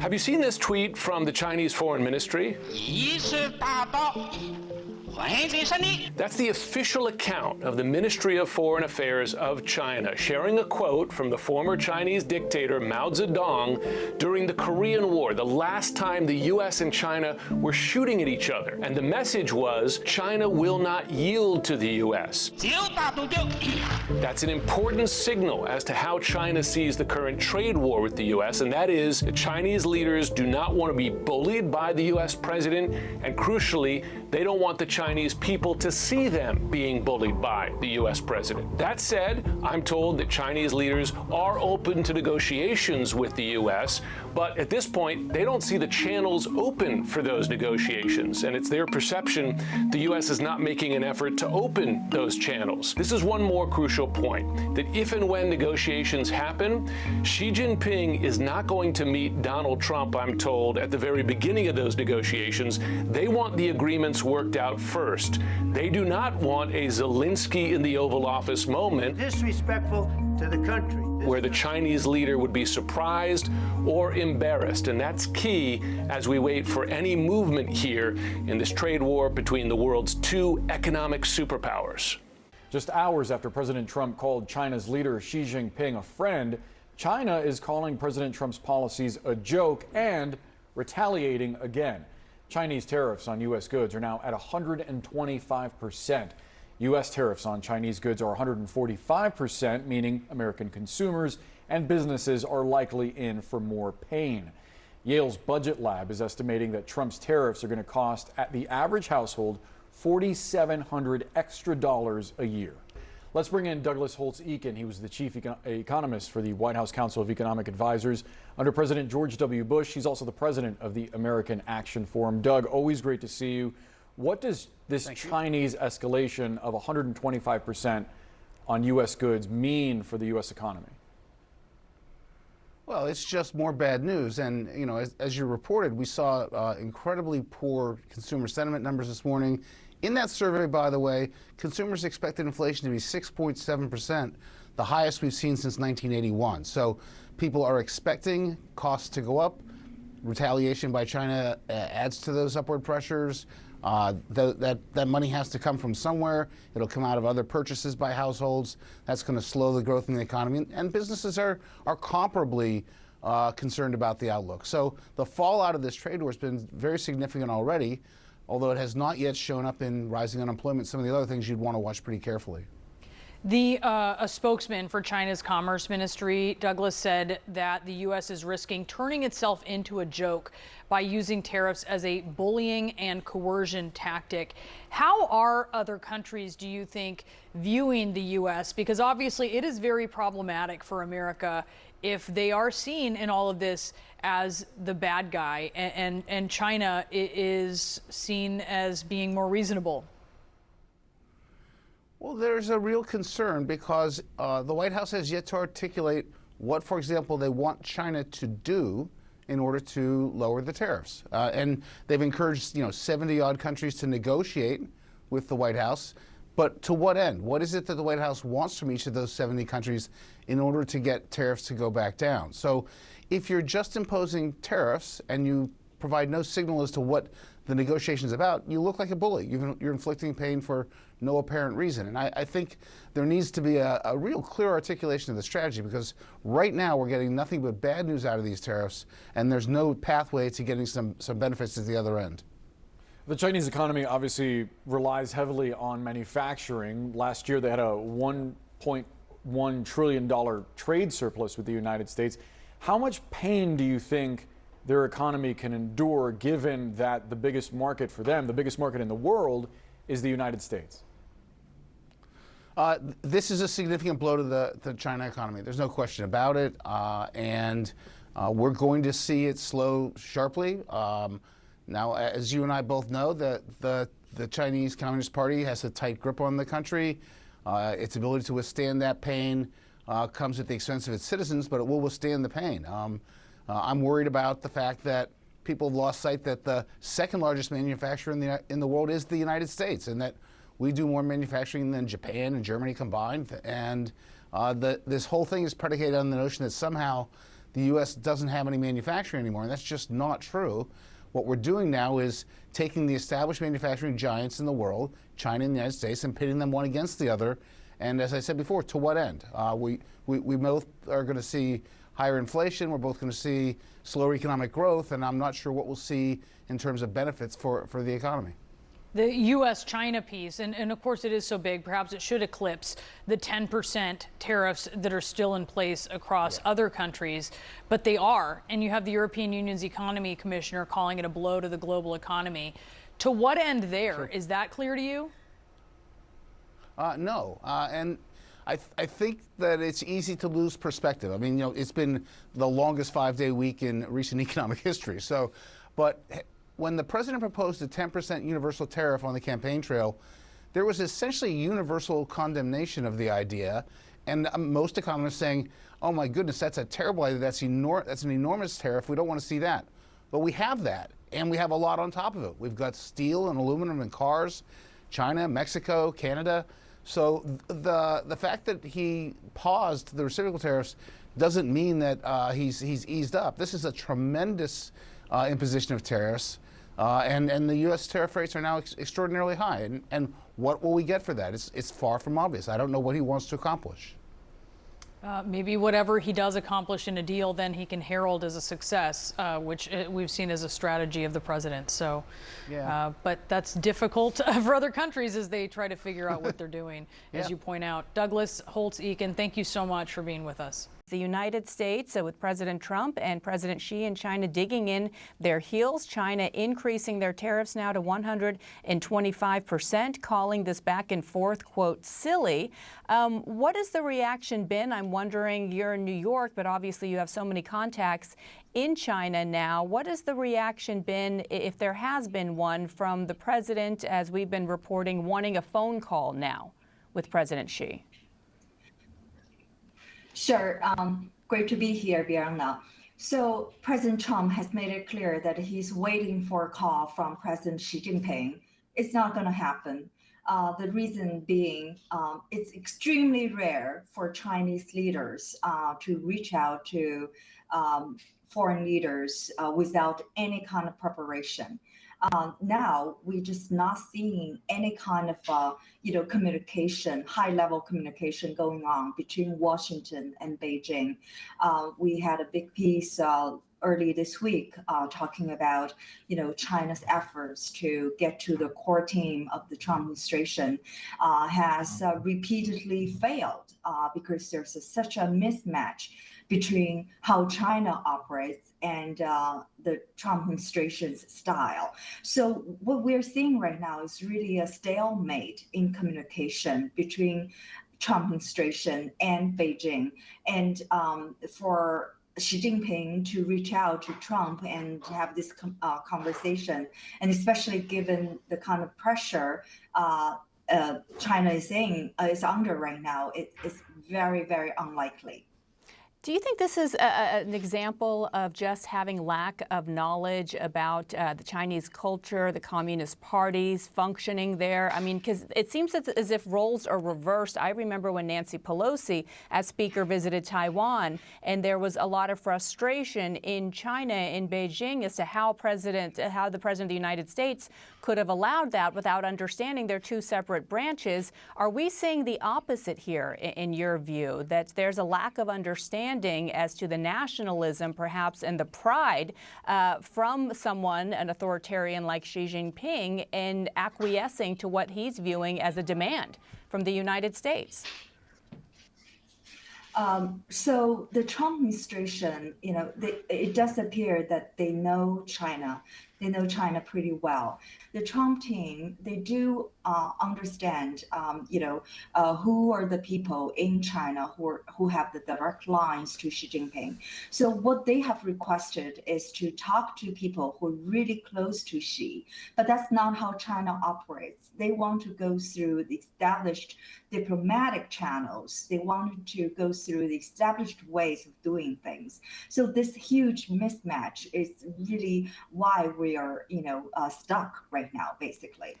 Have you seen this tweet from the Chinese Foreign Ministry? 仪式大道，欢迎胜利。 That's the official account of the Ministry of Foreign Affairs of China, sharing a quote from the former Chinese dictator Mao Zedong during the Korean War, the last time the U.S. and China were shooting at each other. And the message was, China will not yield to the U.S. 只有大度就。 That's an important signal as to how China sees the current trade war with the U.S., and that is that Chinese leaders do not want to be bullied by the U.S. president, and crucially, they don't want the Chinese people to see them being bullied by the U.S. president. That said, I'm told that Chinese leaders are open to negotiations with the U.S., but at this point, they don't see the channels open for those negotiations, and it's their perception the U.S. is not making an effort to open those channels. This is one more crucial point, that if and when negotiations happen, Xi Jinping is not going to meet Donald Trump, I'm told, at the very beginning of those negotiations. They want the agreements worked out first. They do not want a Zelensky in the Oval Office moment. Disrespectful to the country. Where the Chinese leader would be surprised or embarrassed. And that's key as we wait for any movement here in this trade war between the world's two economic superpowers. Just hours after President Trump called China's leader Xi Jinping a friend, China is calling President Trump's policies a joke and retaliating again. Chinese tariffs on U.S. goods are now at 125%. U.S. tariffs on Chinese goods are 145%, meaning American consumers and businesses are likely in for more pain. Yale's Budget Lab is estimating that Trump's tariffs are going to cost at the average household $4,700 extra a year. Let's bring in Douglas Holtz-Eakin. He was the chief economist for the White House Council of Economic Advisors under President George W. Bush. He's also the president of the American Action Forum. Doug, always great to see you. What does this Chinese escalation of 125% on U.S. goods mean for the U.S. economy? Well, it's just more bad news. And, you know, as you reported, we saw incredibly poor consumer sentiment numbers this morning. In that survey, by the way, consumers expected inflation to be 6.7%, the highest we've seen since 1981. So people are expecting costs to go up. Retaliation by China adds to those upward pressures. That money has to come from somewhere. It'll come out of other purchases by households. That's going to slow the growth in the economy. And businesses are comparably concerned about the outlook. So the fallout of this trade war has been very significant already, although it has not yet shown up in rising unemployment, some of the other things you'd want to watch pretty carefully. A spokesman for China's Commerce Ministry, Douglas, said that the U.S. is risking turning itself into a joke by using tariffs as a bullying and coercion tactic. How are other countries, do you think, viewing the U.S.? Because obviously it is very problematic for America if they are seen in all of this as the bad guy, and China is seen as being more reasonable. Well, there's a real concern because the White House has yet to articulate what, for example, they want China to do in order to lower the tariffs. And they've encouraged, 70-odd countries to negotiate with the White House. But to what end? What is it that the White House wants from each of those 70 countries in order to get tariffs to go back down? So if you're just imposing tariffs and you provide no signal as to what the negotiation is about, you look like a bully. You're inflicting pain for no apparent reason. And I think there needs to be a real clear articulation of the strategy, because right now we're getting nothing but bad news out of these tariffs, and there's no pathway to getting some benefits at the other end. The Chinese economy obviously relies heavily on manufacturing. Last year they had a $1.1 trillion trade surplus with the United States. How much pain do you think their economy can endure, given that the biggest market for them, the biggest market in the world, is the United States? This is a significant blow to the China economy. There's no question about it. And we're going to see it slow sharply. Now, as you and I both know, the Chinese Communist Party has a tight grip on the country. Its ability to withstand that pain comes at the expense of its citizens, but it will withstand the pain. I'm worried about the fact that people have lost sight that the second largest manufacturer in the world is the United States, and that we do more manufacturing than Japan and Germany combined. And this whole thing is predicated on the notion that somehow the U.S. doesn't have any manufacturing anymore, and that's just not true. What we're doing now is taking the established manufacturing giants in the world, China and the United States, and pitting them one against the other. And as I said before, to what end? We both are going to see higher inflation. We're both going to see slower economic growth, and I'm not sure what we'll see in terms of benefits for the economy. The U.S.-China piece, and of course it is so big, perhaps it should eclipse the 10% tariffs that are still in place across other countries, but they are. And you have the European Union's economy commissioner calling it a blow to the global economy. To what end there? Sure. Is that clear to you? No. And I think that it's easy to lose perspective. I mean, it's been the longest 5-day week in recent economic history. So, but when the president proposed a 10% universal tariff on the campaign trail, there was essentially universal condemnation of the idea, and most economists saying, "Oh my goodness, that's a terrible idea. That's an enormous tariff. We don't want to see that." But we have that, and we have a lot on top of it. We've got steel and aluminum and cars, China, Mexico, Canada. So the fact that he paused the reciprocal tariffs doesn't mean that he's eased up. This is a tremendous imposition of tariffs. And the U.S. tariff rates are now extraordinarily high. And what will we get for that? It's far from obvious. I don't know what he wants to accomplish. Maybe whatever he does accomplish in a deal, then he can herald as a success, which we've seen as a strategy of the president. So, but that's difficult for other countries as they try to figure out what they're doing, as you point out. Douglas Holtz-Eakin, thank you so much for being with us. The United States with President Trump and President Xi and China digging in their heels. China increasing their tariffs now to 125%, calling this back and forth, quote, silly. What has the reaction been? I'm wondering, you're in New York, but obviously you have so many contacts in China now. What has the reaction been, if there has been one, from the president, as we've been reporting, wanting a phone call now with President Xi? Sure. Great to be here, Bianna. So President Trump has made it clear that he's waiting for a call from President Xi Jinping. It's not going to happen. The reason being, it's extremely rare for Chinese leaders to reach out to foreign leaders without any kind of preparation. Now we're just not seeing any kind of communication, high-level communication going on between Washington and Beijing. We had a big piece early this week talking about China's efforts to get to the core team of the Trump administration has repeatedly failed because there's such a mismatch between how China operates and the Trump administration's style. So what we're seeing right now is really a stalemate in communication between Trump administration and Beijing. And for Xi Jinping to reach out to Trump and to have this conversation, and especially given the kind of pressure China is under right now, it's very, very unlikely. Do you think this is an example of just having lack of knowledge about the Chinese culture, the Communist parties functioning there? I mean, because it seems as if roles are reversed. I remember when Nancy Pelosi, as Speaker, visited Taiwan, and there was a lot of frustration in China, in Beijing, as to how the President of the United States could have allowed that without understanding they're two separate branches. Are we seeing the opposite here, in your view, that there's a lack of understanding as to the nationalism, perhaps, and the pride from someone, an authoritarian like Xi Jinping, in acquiescing to what he's viewing as a demand from the United States? So the Trump administration, it does appear that they know China. They know China pretty well. The Trump team, they do understand, who are the people in China who have the direct lines to Xi Jinping. So what they have requested is to talk to people who are really close to Xi, but that's not how China operates. They want to go through the established diplomatic channels. They wanted to go through the established ways of doing things. So this huge mismatch is really why we are, stuck right now, basically.